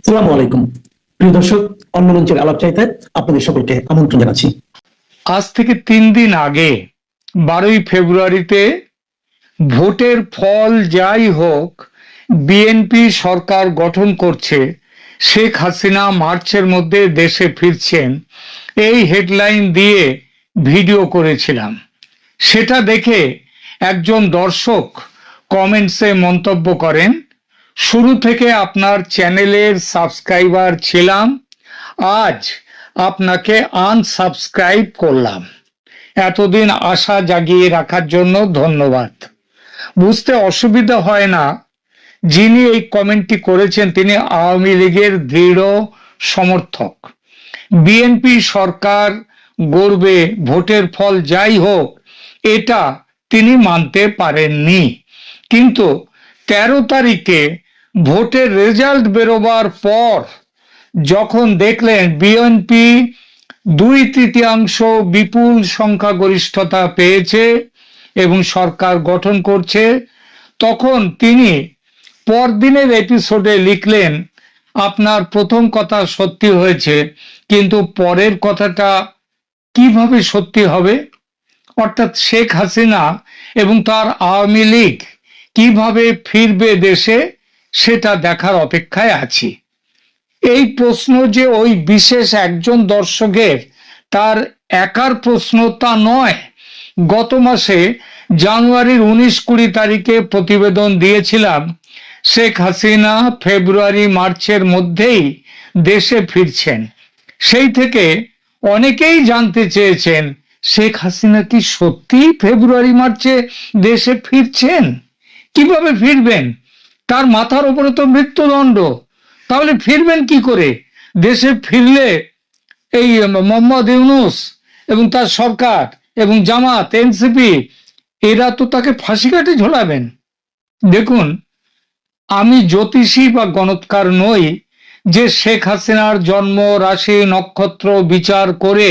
আসসালামু আলাইকুম প্রিয় দর্শক, অন্য মঞ্চের আলাপ চাইতে আপনাদের সকলকে আমন্ত্রণ জানাচ্ছি। আজ থেকে 3 দিন আগে 12ই ফেব্রুয়ারিতে ভোটের ফল যাই হোক, বিএনপি সরকার গঠন করছে, শেখ হাসিনা মার্চের মধ্যে দেশে ফিরছেন, এই হেডলাইন দিয়ে ভিডিও করেছিলাম। সেটা দেখে একজন দর্শক কমেন্টসে মন্তব্য করেন, শুরু থেকে আপনার চ্যানেলের সাবস্ক্রাইবার ছিলাম, আজ আপনাকে আনসাবস্ক্রাইব করলাম। এতদিন আশা জাগিয়ে রাখার জন্য ধন্যবাদ। বুঝতে অসুবিধা হয় না, যিনি এই কমেন্টটি করেছেন তিনি আওয়ামী লীগের দৃঢ় সমর্থক। বিএনপি সরকার গড়বে, ভোটের ফল যাই হোক এটা তিনি মানতে পারেননি। কিন্তু 13 তারিখে ভোটের রেজাল্ট বেরোবার পর যখন দেখলেন বিএনপি 2/3 বিপুল সংখ্যাগরিষ্ঠতা পেয়েছে এবং সরকার গঠন করছে, তখন তিনি পরদিনের এপিসোডে লিখলেন, আপনার প্রথম কথা সত্যি হয়েছে, কিন্তু পরের কথাটা কিভাবে সত্যি হবে? অর্থাৎ শেখ হাসিনা এবং তার আওয়ামী লীগ কিভাবে ফিরবে দেশে, সেটা দেখার অপেক্ষায় আছি। এই প্রশ্ন যে ওই বিশেষ একজন দর্শকের, তার একার প্রশ্ন তা নয়। গত মাসে জানুয়ারির 19-20 তারিখে প্রতিবেদন দিয়েছিলাম, শেখ হাসিনা ফেব্রুয়ারি মার্চের মধ্যেই দেশে ফিরছেন। সেই থেকে অনেকেই জানতে চেয়েছেন, শেখ হাসিনা কি সত্যি ফেব্রুয়ারি মার্চে দেশে ফিরছেন? কিভাবে ফিরবেন? তার মাথার উপরে তো মৃত্যুদণ্ড, তাহলে ফিরবেন কি করে? দেশে ফিরলে এই মোহাম্মদ ইউনূস এবং তার সরকার এবং জামাত, এনসিপি, এরা তো তাকে ফাঁসি কাটে ঝোলাবেন। দেখুন, আমি জ্যোতিষী বা গণৎকার নই যে শেখ হাসিনার জন্ম রাশি নক্ষত্র বিচার করে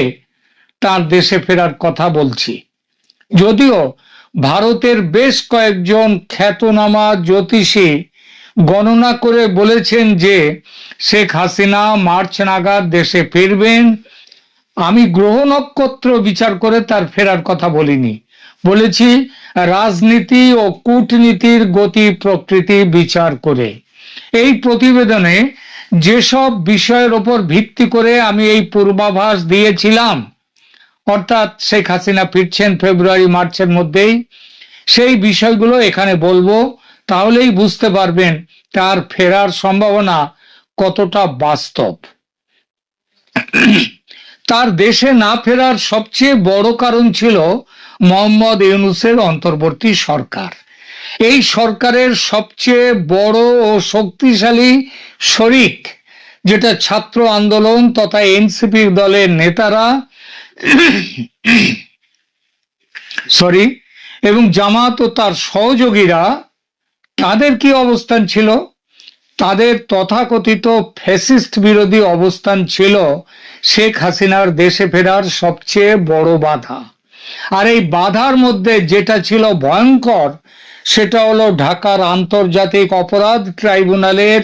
তার দেশে ফেরার কথা বলছি। যদিও ভারতের বেশ কয়েকজন খ্যাতনামা জ্যোতিষী গণনা করে বলেছেন যে শেখ হাসিনা মার্চ নাগাদ দেশে ফিরবেন। আমি গ্রহ নক্ষত্র বিচার করে তার ফেরার কথা বলিনি, বলেছি রাজনীতি ও কূটনীতির গতি প্রকৃতি বিচার করে। এই প্রতিবেদনে যেসব বিষয়ের ওপর ভিত্তি করে আমি এই পূর্বাভাস দিয়েছিলাম, অর্থাৎ শেখ হাসিনা ফিরছেন ফেব্রুয়ারি মার্চের মধ্যেই, সেই বিষয়গুলো এখানে বলবো, তাহলেই বুঝতে পারবেন তার ফেরার সম্ভাবনা কতটা বাস্তব। তার দেশে না ফেরার সবচেয়ে বড় কারণ ছিল মোহাম্মদ ইউনূসের অন্তর্বর্তী সরকার। এই সরকারের সবচেয়ে বড় ও শক্তিশালী শরিক, যেটা ছাত্র আন্দোলন তথা এনসিপি দলের নেতারা এবং জামাত ও তার সহযোগীরা, তাদের কি অবস্থান ছিল? তাদের তথাকথিত ফ্যাসিস্ট বিরোধী অবস্থান ছিল শেখ হাসিনার দেশে ফেরার সবচেয়ে বড় বাধা। আর এই বাধার মধ্যে যেটা ছিল ভয়ঙ্কর, সেটা হলো ঢাকার আন্তর্জাতিক অপরাধ ট্রাইব্যুনালের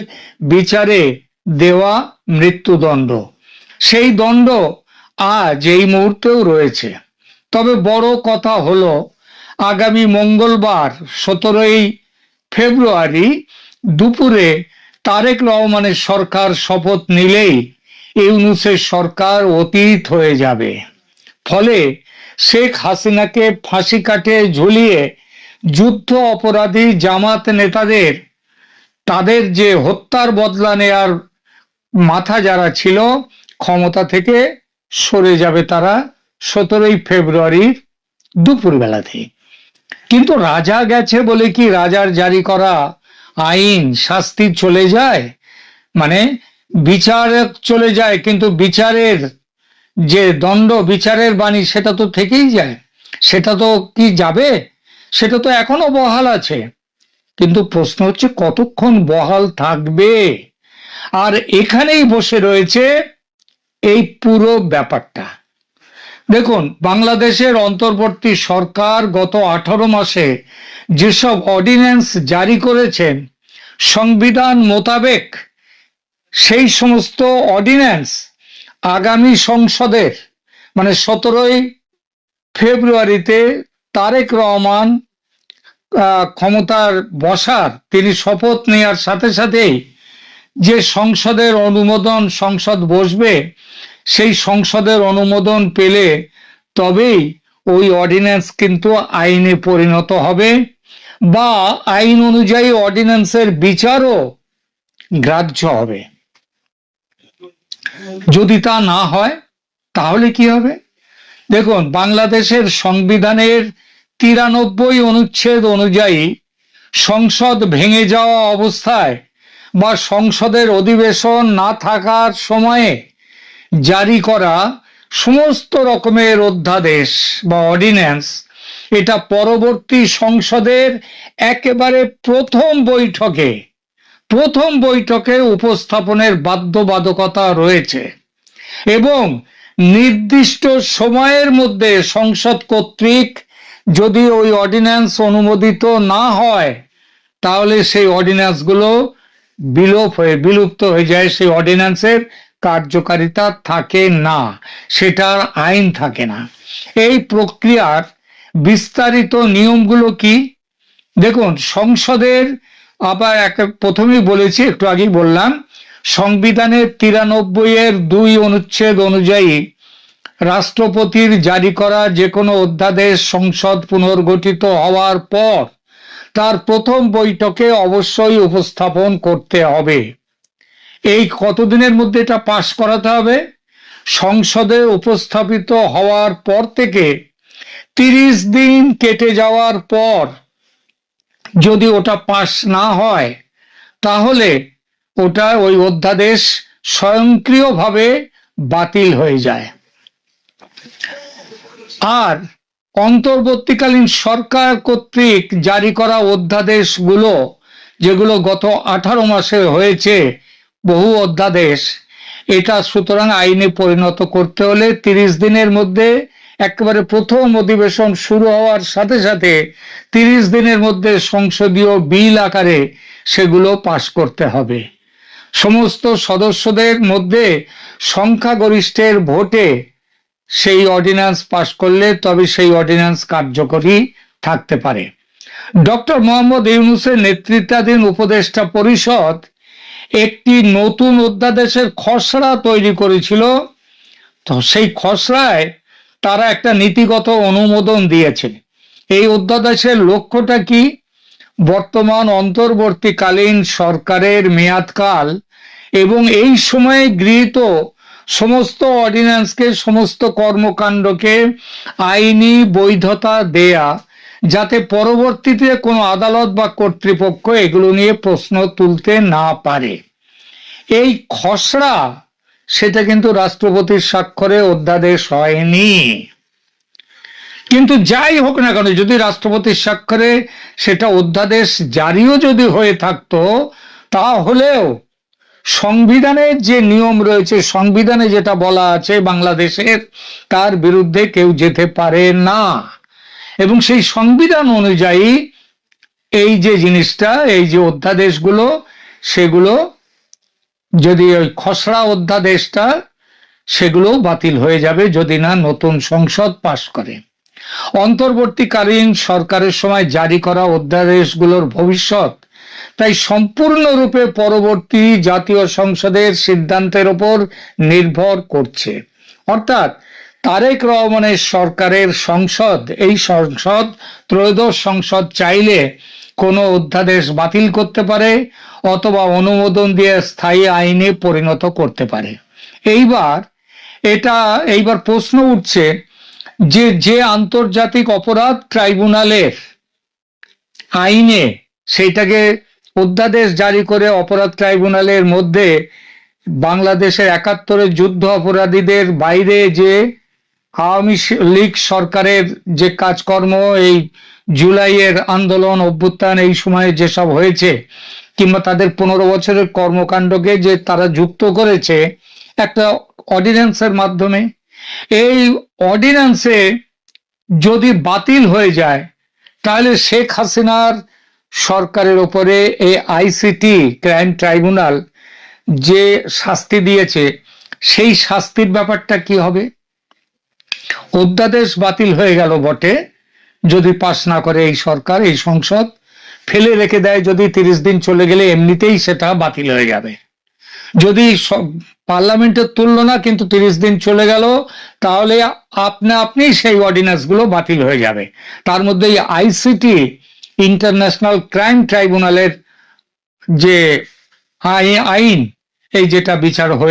বিচারে দেওয়া মৃত্যুদণ্ড। সেই দণ্ড আজ এই মুহূর্তেও রয়েছে। তবে বড় কথা হলো, আগামী মঙ্গলবার 17ই ফেব্রুয়ারি দুপুরে তারেক রহমানের সরকার শপথ নিলেই ইউনূসের সরকার অতীত হয়ে যাবে। ফলে শেখ হাসিনাকে ফাঁসি কাটে ঝুলিয়ে যুদ্ধ অপরাধী জামাত নেতাদের, তাদের যে হত্যার বদলা নেয়ার মাথা যারা ছিল, ক্ষমতা থেকে সরে যাবে তারা 17ই ফেব্রুয়ারির দুপুরবেলাতে। কিন্তু রাজা গেছে বলে কি রাজার জারি করা আইন শাস্তি চলে যায়? মানে বিচার চলে যায়, কিন্তু বিচারের যে দণ্ড, বিচারের বাণী, সেটা তো থেকেই যায়। সেটা তো কি যাবে? সেটা তো এখনো বহাল আছে। কিন্তু প্রশ্ন হচ্ছে কতক্ষণ বহাল থাকবে? আর এখানেই বসে রয়েছে এই পুরো ব্যাপারটা। দেখুন, বাংলাদেশের অন্তর্বর্তী সরকার গত 18 মাসে যেসব অর্ডিন্যান্স জারি করেছেন, সংবিধান মোতাবেক সেই সমস্ত অর্ডিন্যান্স আগামী সংসদের মানে 17ই ফেব্রুয়ারিতে তারেক রহমান ক্ষমতার বসার, তিনি শপথ নেওয়ার সাথে সাথেই যে সংসদের অনুমোদন, সংসদ বসবে, সেই সংসদের অনুমোদন পেলে তবেই ওই অর্ডিন্যান্স কিন্তু আইনে পরিণত হবে বা আইন অনুযায়ী অর্ডিন্যান্সের বিচারও গ্রাহ্য হবে। যদি তা না হয় তাহলে কি হবে? দেখুন, বাংলাদেশের সংবিধানের 93 অনুচ্ছেদ অনুযায়ী সংসদ ভেঙে যাওয়া অবস্থায় বা সংসদের অধিবেশন না থাকার সময়ে জারি করা সমস্ত রকমের অধ্যাদেশ বা অর্ডিন্যান্স, এটা পরবর্তী সংসদের একেবারে প্রথম বৈঠকে উপস্থাপনের বাধ্যবাধকতা রয়েছে এবং নির্দিষ্ট সময়ের মধ্যে সংসদ কর্তৃক যদি ওই অর্ডিন্যান্স অনুমোদিত না হয় তাহলে সেই অর্ডিন্যান্সগুলো বিলুপ্ত হয়ে যায়, সেই অর্ডিন্যান্সের কার্যকারিতা থাকে না, সেটার আইন থাকে না। এই প্রক্রিয়ার বিস্তারিত নিয়মগুলো কি? দেখুন, সংসদের আবার প্রথমেই বলেছি, একটু আগেই বললাম, সংবিধানের 93-2 অনুচ্ছেদ অনুযায়ী রাষ্ট্রপতির জারি করা যে কোনো অধ্যাদেশ সংসদ পুনর্গঠিত হওয়ার পর তার প্রথম বৈঠকে অবশ্যই উপস্থাপন করতে হবে। এই কতদিনের মধ্যে এটা পাশ করাতে হবে? সংসদে উপস্থাপিত হওয়ার পর থেকে 30 দিন কেটে যাওয়ার পর যদি ওটা পাশ না হয় তাহলে ওটা ওই অধ্যাদেশ স্বয়ংক্রিয়ভাবে বাতিল হয়ে যায়। আর অন্তর্বর্তীকালীন সরকার কর্তৃক জারি করা অধ্যাদেশগুলো, যেগুলো গত 18 মাসে হয়েছে বহু অধ্যাদেশ, এটা সুতরাং আইনে পরিণত করতে হলে 30 দিনের মধ্যে, একেবারে প্রথম অধিবেশন শুরু হওয়ার সাথে সাথে 30 দিনের মধ্যে সংসদীয় বিল আকারে সেগুলো পাশ করতে হবে। সমস্ত সদস্যদের মধ্যে সংখ্যাগরিষ্ঠের ভোটে সেই অর্ডিন্যান্স পাশ করলে তবে সেই অর্ডিন্যান্স কার্যকরী থাকতে পারে। ডক্টর মোহাম্মদ ইউনূসের নেতৃত্বাধীন উপদেষ্টা পরিষদ একটি নতুন অধ্যাদেশের খসড়া তৈরি করেছিল। তো সেই খসড়ায় তারা একটা নীতিগত অনুমোদন দিয়েছে। এই অধ্যাদেশের লক্ষ্যটা কি? বর্তমান অন্তর্বর্তীকালীন সরকারের মেয়াদকাল এবং এই সময়ে গৃহীত সমস্ত অর্ডিন্যান্সকে, সমস্ত কর্মকাণ্ডকে আইনি বৈধতা দেয়া, যাতে পরবর্তীতে কোনো আদালত বা কর্তৃপক্ষ এগুলো নিয়ে প্রশ্ন তুলতে না পারে। এই খসড়া, সেটা কিন্তু রাষ্ট্রপতির স্বাক্ষরে অধ্যাদেশ হয়নি। কিন্তু যাই হোক না কেন, যদি রাষ্ট্রপতির স্বাক্ষরে সেটা অধ্যাদেশ জারিও যদি হয়ে থাকতো, তাহলেও সংবিধানের যে নিয়ম রয়েছে, সংবিধানে যেটা বলা আছে বাংলাদেশের, তার বিরুদ্ধে কেউ যেতে পারে না। এবং সেই সংবিধান অনুযায়ী এই যে জিনিসটা, এই যে অধ্যাদেশগুলো, সেগুলো যদি ওই খসড়া অধ্যাদেশটা, সেগুলো বাতিল হয়ে যাবে যদি না নতুন সংসদ পাশ করে। অন্তর্বর্তীকালীন সরকারের সময় জারি করা অধ্যাদেশগুলোর ভবিষ্যৎ তাই সম্পূর্ণরূপে পরবর্তী জাতীয় সংসদের সিদ্ধান্তের উপর নির্ভর করছে। অর্থাৎ তারেক রহমানের সরকারের সংসদ, এই সংসদ, ত্রয়োদশ সংসদ চাইলে কোনো অধ্যাদেশ বাতিল করতে পারে অথবা অনুমোদন দিয়ে স্থায়ী আইনে পরিণত করতে পারে। এইবার প্রশ্ন উঠছে যে আন্তর্জাতিক অপরাধ ট্রাইব্যুনালের আইনে সেইটাকে অধ্যাদেশ জারি করে অপরাধ ট্রাইব্যুনালের মধ্যে বাংলাদেশের 71-এর যুদ্ধ অপরাধীদের বাইরে যে আওয়ামী লীগ সরকারের যে কাজকর্ম, এই জুলাইয়ের আন্দোলন অভ্যুত্থান, এই সময়ে যেসব হয়েছে, কিংবা তাদের 15 বছরের কর্মকাণ্ডকে যে তারা যুক্ত করেছে একটা অর্ডিন্যান্সের মাধ্যমে, এই অর্ডিন্যান্সে যদি বাতিল হয়ে যায় তাহলে শেখ হাসিনার সরকারের ওপরে এই আইসিটি ক্রাইম ট্রাইব্যুনাল যে শাস্তি দিয়েছে সেই শাস্তির ব্যাপারটা কি হবে? অধ্যাদেশ বাতিল হয়ে গেল বটে, যদি পাশ না করে এই সরকার, এই সংসদ ফেলে রেখে দেয়, যদি 30 দিন চলে গেলে এমনিতেই সেটা বাতিল হয়ে যাবে। যদি পার্লামেন্টের তুললো না কিন্তু 30 দিন চলে গেল, তাহলে আপনি সেই অর্ডিন্যান্স গুলো বাতিল হয়ে যাবে। তার মধ্যে আইসিটি, ইন্টারন্যাশনাল ক্রাইম ট্রাইব্যুনালের যে আইন, এই যেটা বিচার হয়ে